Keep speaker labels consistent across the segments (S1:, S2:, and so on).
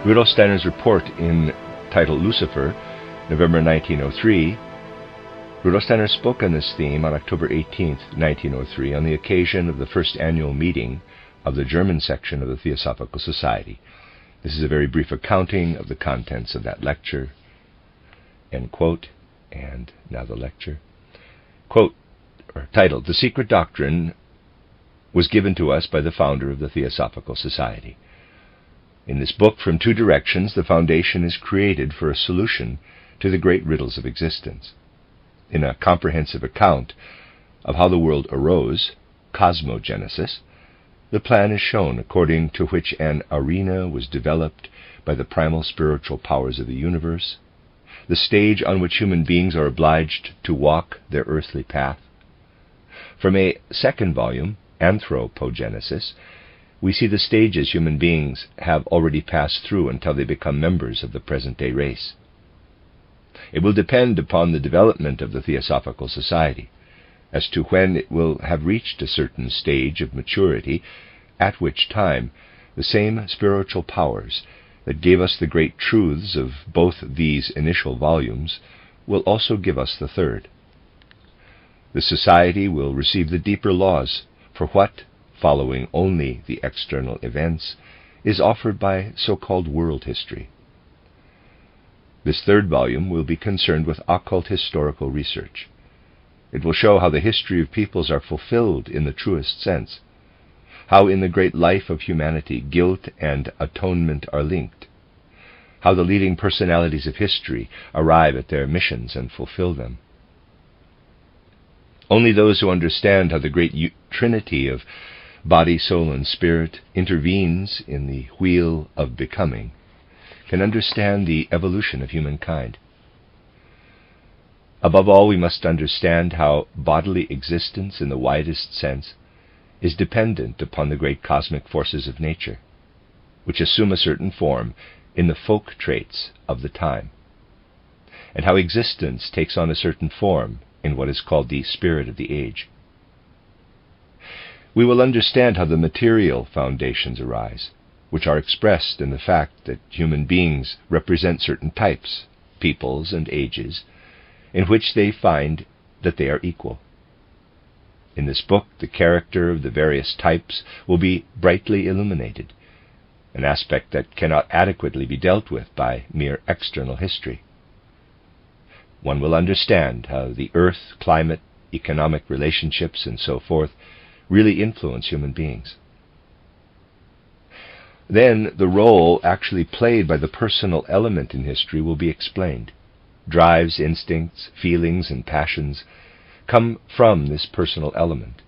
S1: Rudolf Steiner's report titled Lucifer, November 1903, Rudolf Steiner spoke on this theme on October 18, 1903, on the occasion of the first annual meeting of the German section of the Theosophical Society. This is a very brief accounting of the contents of that lecture. End quote. And now the lecture. Quote, or titled, "The Secret Doctrine was given to us by the founder of the Theosophical Society. In this book, from two directions, the foundation is created for a solution to the great riddles of existence. In a comprehensive account of how the world arose, cosmogenesis, the plan is shown according to which an arena was developed by the primal spiritual powers of the universe, the stage on which human beings are obliged to walk their earthly path. From a second volume, Anthropogenesis, we see the stages human beings have already passed through until they become members of the present-day race. It will depend upon the development of the Theosophical Society as to when it will have reached a certain stage of maturity, at which time the same spiritual powers that gave us the great truths of both these initial volumes will also give us the third. The Society will receive the deeper laws for what, following only the external events, is offered by so-called world history. This third volume will be concerned with occult historical research. It will show how the history of peoples are fulfilled in the truest sense, how in the great life of humanity guilt and atonement are linked, how the leading personalities of history arrive at their missions and fulfill them. Only those who understand how the great trinity of body, soul, and spirit intervenes in the wheel of becoming can understand the evolution of humankind. Above all, we must understand how bodily existence in the widest sense is dependent upon the great cosmic forces of nature, which assume a certain form in the folk traits of the time, and how existence takes on a certain form in what is called the spirit of the age. We will understand how the material foundations arise, which are expressed in the fact that human beings represent certain types, peoples, and ages, in which they find that they are equal. In this book, the character of the various types will be brightly illuminated, an aspect that cannot adequately be dealt with by mere external history. One will understand how the earth, climate, economic relationships, and so forth really influence human beings. Then the role actually played by the personal element in history will be explained. Drives, instincts, feelings, and passions come from this personal element,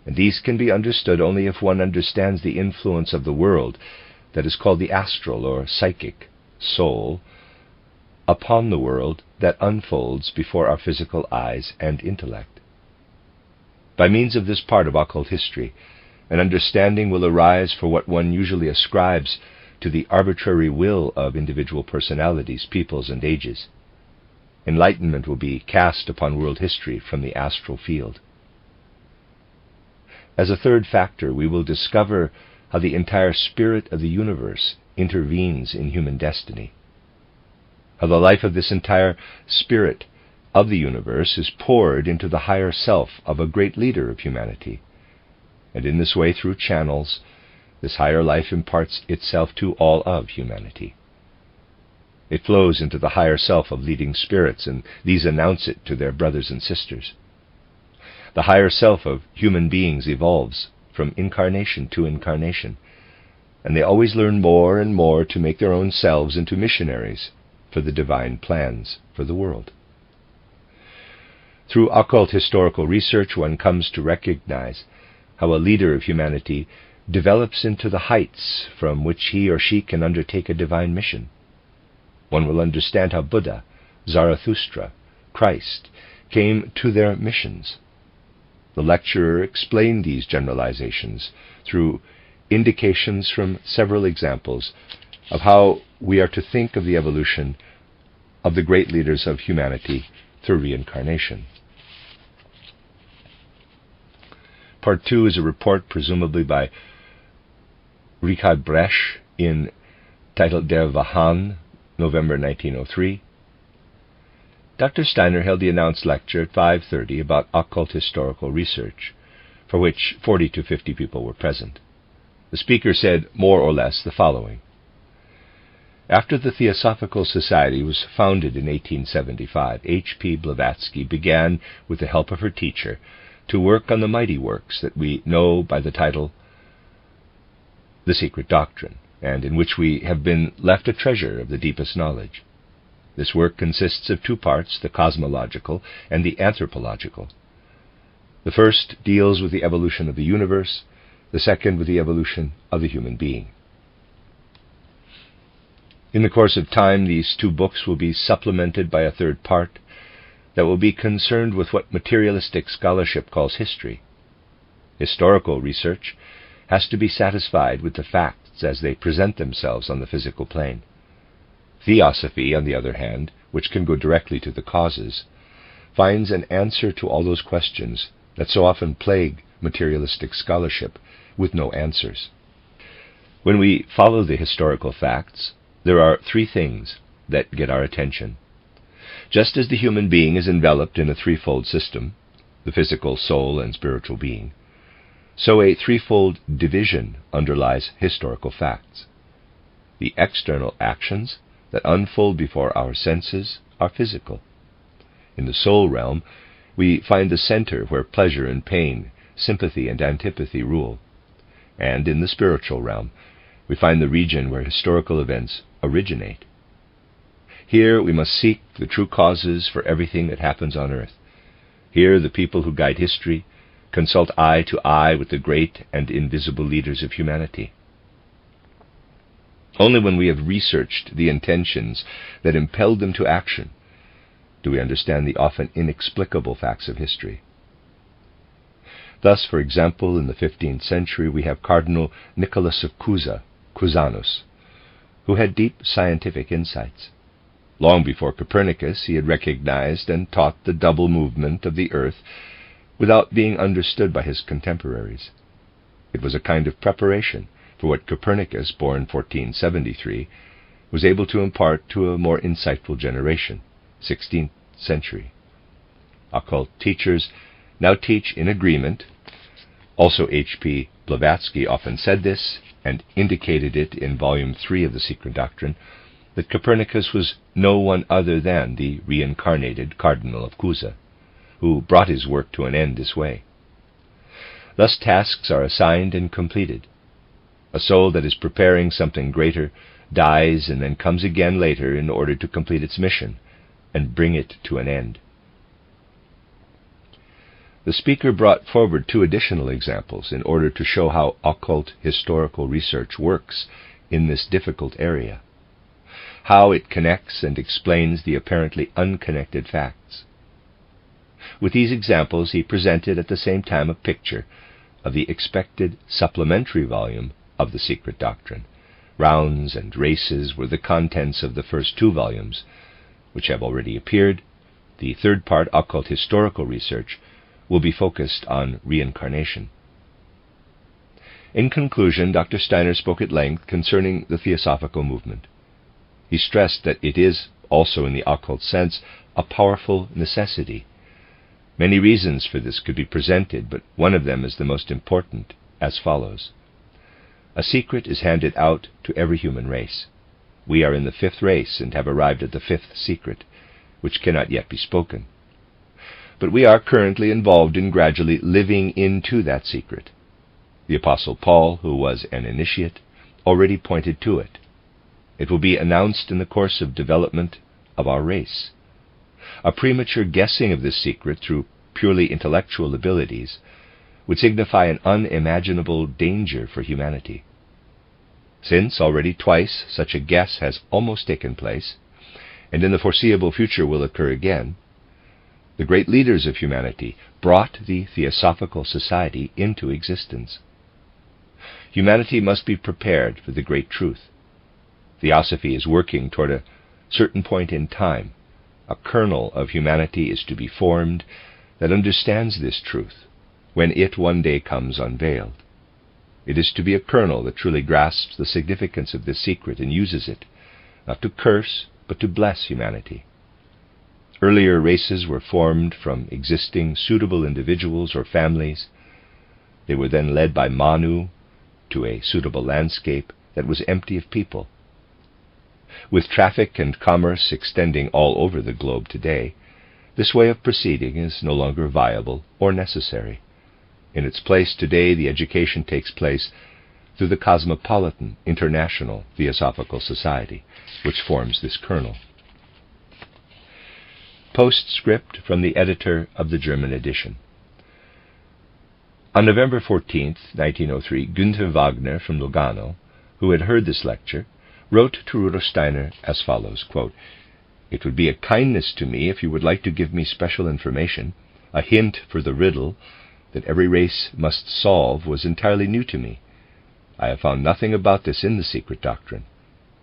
S1: and these can be understood only if one understands the influence of the world that is called the astral or psychic soul upon the world that unfolds before our physical eyes and intellect. By means of this part of occult history, an understanding will arise for what one usually ascribes to the arbitrary will of individual personalities, peoples, and ages. Enlightenment will be cast upon world history from the astral field. As a third factor, we will discover how the entire spirit of the universe intervenes in human destiny, how the life of this entire spirit of the universe is poured into the higher self of a great leader of humanity, and in this way, through channels, this higher life imparts itself to all of humanity. It flows into the higher self of leading spirits, and these announce it to their brothers and sisters. The higher self of human beings evolves from incarnation to incarnation, and they always learn more and more to make their own selves into missionaries for the divine plans for the world. Through occult historical research, one comes to recognize how a leader of humanity develops into the heights from which he or she can undertake a divine mission. One will understand how Buddha, Zarathustra, Christ came to their missions. The lecturer explained these generalizations through indications from several examples of how we are to think of the evolution of the great leaders of humanity through reincarnation. Part 2 is a report, presumably by Richard Bresch, in titled Devachan, November 1903. Dr. Steiner held the announced lecture at 5:30 about occult historical research, for which 40 to 50 people were present. The speaker said more or less the following. After the Theosophical Society was founded in 1875, H.P. Blavatsky began, with the help of her teacher, to work on the mighty works that we know by the title The Secret Doctrine, and in which we have been left a treasure of the deepest knowledge. This work consists of two parts, the cosmological and the anthropological. The first deals with the evolution of the universe, the second with the evolution of the human being. In the course of time, these two books will be supplemented by a third part that will be concerned with what materialistic scholarship calls history. Historical research has to be satisfied with the facts as they present themselves on the physical plane. Theosophy, on the other hand, which can go directly to the causes, finds an answer to all those questions that so often plague materialistic scholarship with no answers. When we follow the historical facts, there are three things that get our attention. Just as the human being is enveloped in a threefold system, the physical, soul, and spiritual being, so a threefold division underlies historical facts. The external actions that unfold before our senses are physical. In the soul realm, we find the center where pleasure and pain, sympathy and antipathy rule. And in the spiritual realm, we find the region where historical events originate. Here we must seek the true causes for everything that happens on earth. Here the people who guide history consult eye to eye with the great and invisible leaders of humanity. Only when we have researched the intentions that impelled them to action do we understand the often inexplicable facts of history. Thus, for example, in the 15th century we have Cardinal Nicholas of Cusanus, who had deep scientific insights. Long before Copernicus, he had recognized and taught the double movement of the earth without being understood by his contemporaries. It was a kind of preparation for what Copernicus, born 1473, was able to impart to a more insightful generation, 16th century. Occult teachers now teach in agreement. Also H.P. Blavatsky often said this, and indicated it in Volume 3 of The Secret Doctrine, that Copernicus was no one other than the reincarnated Cardinal of Cusa, who brought his work to an end this way. Thus tasks are assigned and completed. A soul that is preparing something greater dies and then comes again later in order to complete its mission and bring it to an end. The speaker brought forward two additional examples in order to show how occult historical research works in this difficult area, how it connects and explains the apparently unconnected facts. With these examples, he presented at the same time a picture of the expected supplementary volume of The Secret Doctrine. Rounds and races were the contents of the first two volumes, which have already appeared. The third part, Occult Historical Research, will be focused on reincarnation. In conclusion, Dr. Steiner spoke at length concerning the Theosophical movement. He stressed that it is, also in the occult sense, a powerful necessity. Many reasons for this could be presented, but one of them is the most important, as follows. A secret is handed out to every human race. We are in the fifth race and have arrived at the fifth secret, which cannot yet be spoken. But we are currently involved in gradually living into that secret. The Apostle Paul, who was an initiate, already pointed to it. It will be announced in the course of development of our race. A premature guessing of this secret through purely intellectual abilities would signify an unimaginable danger for humanity. Since already twice such a guess has almost taken place, and in the foreseeable future will occur again, the great leaders of humanity brought the Theosophical Society into existence. Humanity must be prepared for the great truth. Theosophy is working toward a certain point in time. A kernel of humanity is to be formed that understands this truth when it one day comes unveiled. It is to be a colonel that truly grasps the significance of this secret and uses it, not to curse, but to bless humanity. Earlier races were formed from existing suitable individuals or families. They were then led by Manu to a suitable landscape that was empty of people. With traffic and commerce extending all over the globe today, this way of proceeding is no longer viable or necessary. In its place today, the education takes place through the cosmopolitan International Theosophical Society, which forms this kernel. Postscript from the editor of the German edition. On November 14, 1903, Günther Wagner from Lugano, who had heard this lecture, wrote to Rudolf Steiner as follows, quote, "It would be a kindness to me if you would like to give me special information. A hint for the riddle that every race must solve was entirely new to me. I have found nothing about this in the secret doctrine.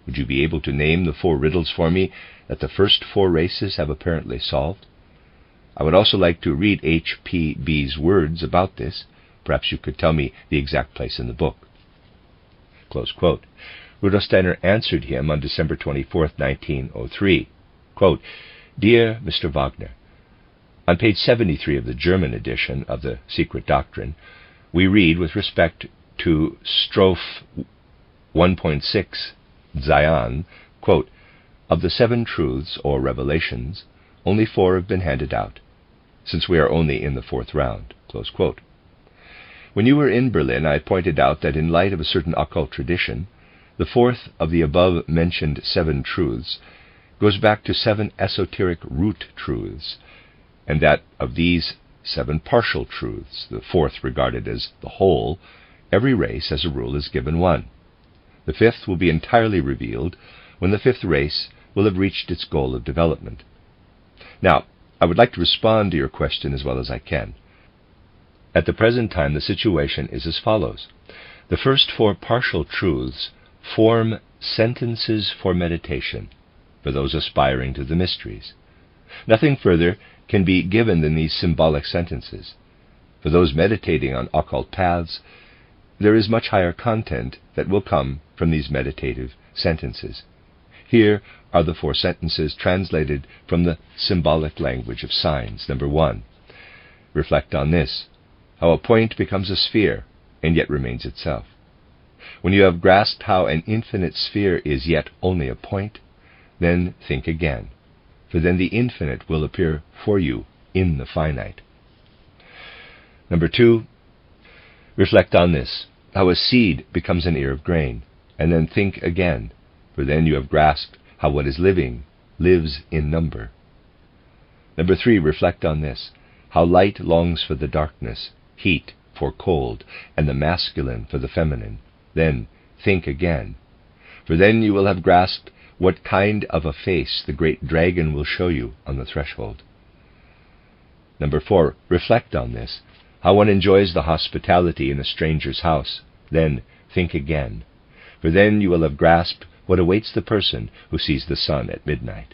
S1: Would you be able to name the 4 riddles for me that the first 4 races have apparently solved? I would also like to read H.P.B's words about this. Perhaps you could tell me the exact place in the book." Close quote. Rudolf Steiner answered him on December 24, 1903, quote, "Dear Mr. Wagner, on page 73 of the German edition of the Secret Doctrine, we read with respect to strophe 1.6, Zion, quote, of the 7 truths or revelations, only 4 have been handed out, since we are only in the 4th round." Close quote. When you were in Berlin, I pointed out that in light of a certain occult tradition, the 4th of the above-mentioned 7 truths goes back to 7 esoteric root truths, and that of these 7 partial truths, the 4th regarded as the whole, every race, as a rule, is given 1. The 5th will be entirely revealed when the 5th race will have reached its goal of development. Now, I would like to respond to your question as well as I can. At the present time, the situation is as follows. The first 4 partial truths form sentences for meditation for those aspiring to the mysteries. Nothing further can be given than these symbolic sentences. For those meditating on occult paths, there is much higher content that will come from these meditative sentences. Here are the 4 sentences translated from the symbolic language of signs. Number 1. Reflect on this, how a point becomes a sphere and yet remains itself. When you have grasped how an infinite sphere is yet only a point, then think again, for then the infinite will appear for you in the finite. Number 2. Reflect on this, how a seed becomes an ear of grain, and then think again, for then you have grasped how what is living lives in number. Number 3. Reflect on this, how light longs for the darkness, heat for cold, and the masculine for the feminine. Then think again, for then you will have grasped what kind of a face the great dragon will show you on the threshold. Number 4. Reflect on this, how one enjoys the hospitality in a stranger's house. Then think again, for then you will have grasped what awaits the person who sees the sun at midnight.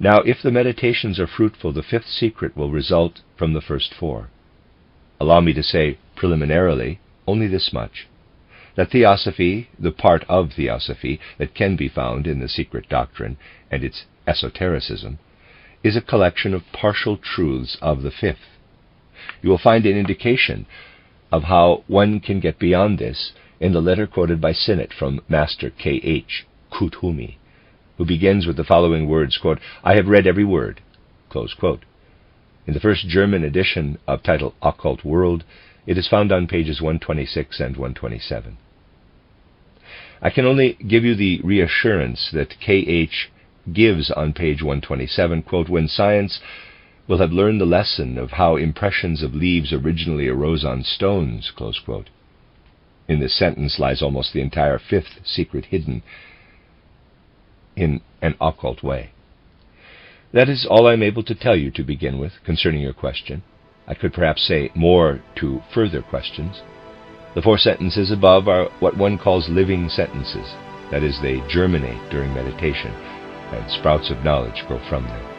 S1: Now, if the meditations are fruitful, the 5th secret will result from the first 4. Allow me to say, preliminarily, only this much, that Theosophy, the part of Theosophy that can be found in the secret doctrine and its esotericism, is a collection of partial truths of the 5th. You will find an indication of how one can get beyond this in the letter quoted by Sinnett from Master K.H. Kuthumi, who begins with the following words, quote, "I have read every word," close quote. In the first German edition of titled Occult World, it is found on pages 126 and 127. I can only give you the reassurance that K.H. gives on page 127, quote, "When science will have learned the lesson of how impressions of leaves originally arose on stones," close quote. In this sentence lies almost the entire 5th secret hidden in an occult way. That is all I am able to tell you to begin with concerning your question. I could perhaps say more to further questions. The 4 sentences above are what one calls living sentences. That is, they germinate during meditation, and sprouts of knowledge grow from them.